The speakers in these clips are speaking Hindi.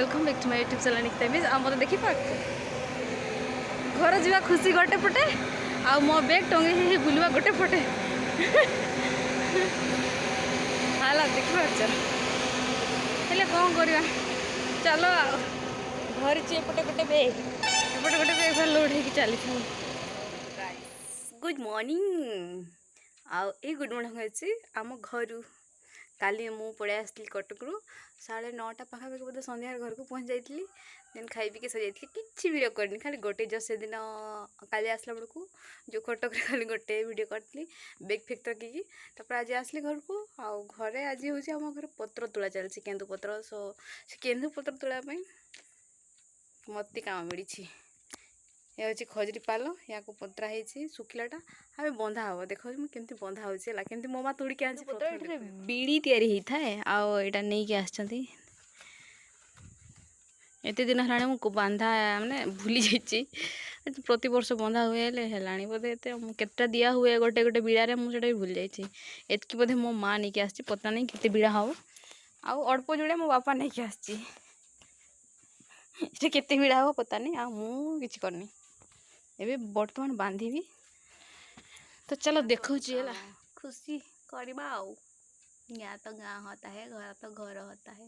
welcome back to my YouTube channel Nikita miss आ मत देखि पाक घर जीवा खुशी गोटे पटे आ मो बैग टंगे ही बुलवा गोटे पटे हाला देखि पाक हेले कौन करवा चलो घर चे पटे गोटे बैग लोड होगी चली गुड मॉर्निंग आउ ए गुड मॉर्निंग अच्छी आम घर काली मु पड़े आसली कटक रू 9:30 पाखापाखि बोधे सन्ध्या घर को पहुँच जाइली देन खाई पी के सजाई किसी वीडियो करनी खाली गोटे जस्ट से दिन काली आसला बेलू जो कटक खाली गोटे वीडियो करी बेग फेग रखिकी तापर आज आसली घर को आउ घरे आज हूँ आम घर पत्र तोड़ा चलती केन्दु पत्र सो से केन्दु पत्र तोड़ापी मत काम मिली ये हूँ खजरी पाल या पतरा है सुखिलाटा हमें बंधा हम देख मुझे बंधा होती मो माँ तोड़िक आनी बीड़ी तैयारी होता है आईटा नहीं कि आसते एत दिन है बांधा मैंने भूली जाइए प्रति वर्ष बंधा हुए बोधे केटा दिया हुए गोटे गोटे बीड़ा मुझे भी भूली जाइए एतकी बोधे मो माँ नहीं आसी पता नहीं केते बीड़ा हम आउ अल्प जोड़े मो बापा नहीं आसी केते बीड़ा हम पता नहीं मुझे करनी एबे बर्तमान बांधीबी तो चलो देखो खुशी करवा गाँ तो गाँ होता है घर तो घर होता है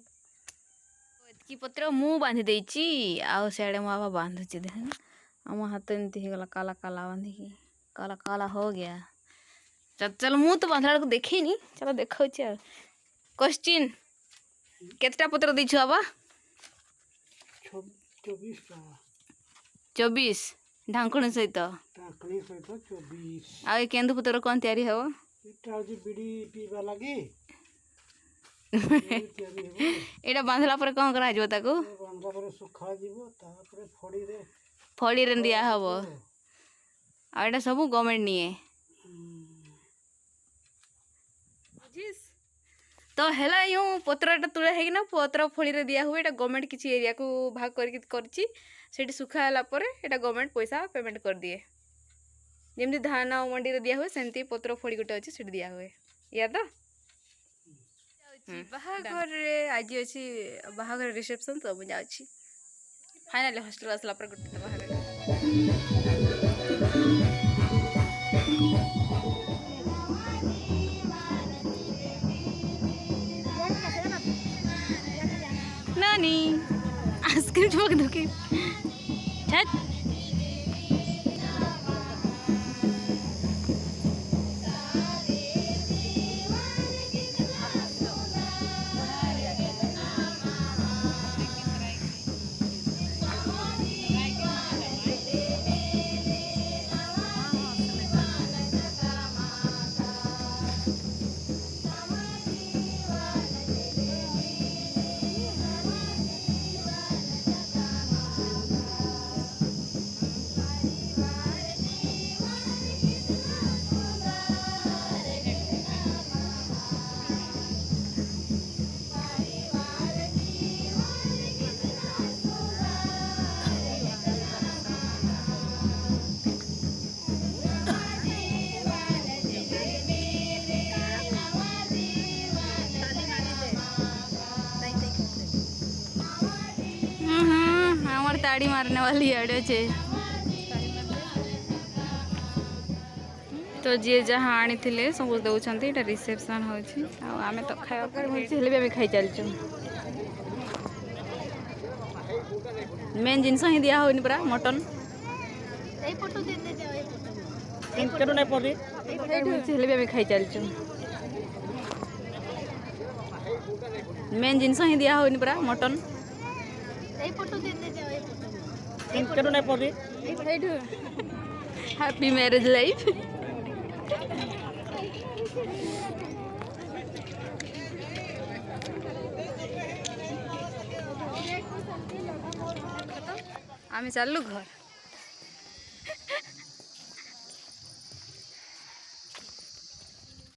एतकी पत्र मु बांधी देची आउ सियाड़े मो बाबा बांधुची देख आम हाथ एमती हो गला काला काला बांधिकी काला काला हो गया चलो मु तो बांधला को देखी नहीं चलो देखो क्वेश्चन केतटा पत्र दी बाबा 24 ढांकुणी सहित आ केन्दु पत्र कौन तैयारी हो एटा बांधला पर कौन करा जो ताको फड़ी रे दिया हबो आ एटा सब गवर्नमेंट निए तो हैला यूँ पत्रटा तुला है ना पत्र फड़ी रे दिया हुए गवर्नमेंट किसी एरिया को भाग करके सुखाला यहाँ गवर्नमेंट पैसा पेमेंट कर दिए जमी धान मंडी रे दिया हुए सेमती पत्र फड़ी गोटे अच्छे से दिया हुए या तो बाहाघर आज अच्छी बाहाघर रिसेप्शन तो मुझे अच्छी फाइनाली हॉस्टल आसला पर गोटे बाहाघर नानी आइसक्रीम चमक दुखी ताड़ी मारने वाली आड़े छे तो जी जहाँ आनी थे सब दौरान यहाँ रिसेप्शन होमें तो खाई खाई चलचु मेन जिनस ही दिया होनी परा मटन खाई चलचु मेन जिनस ही दिया होनी परा मटन हैप्पी मैरिज लाइफ आम चलू घर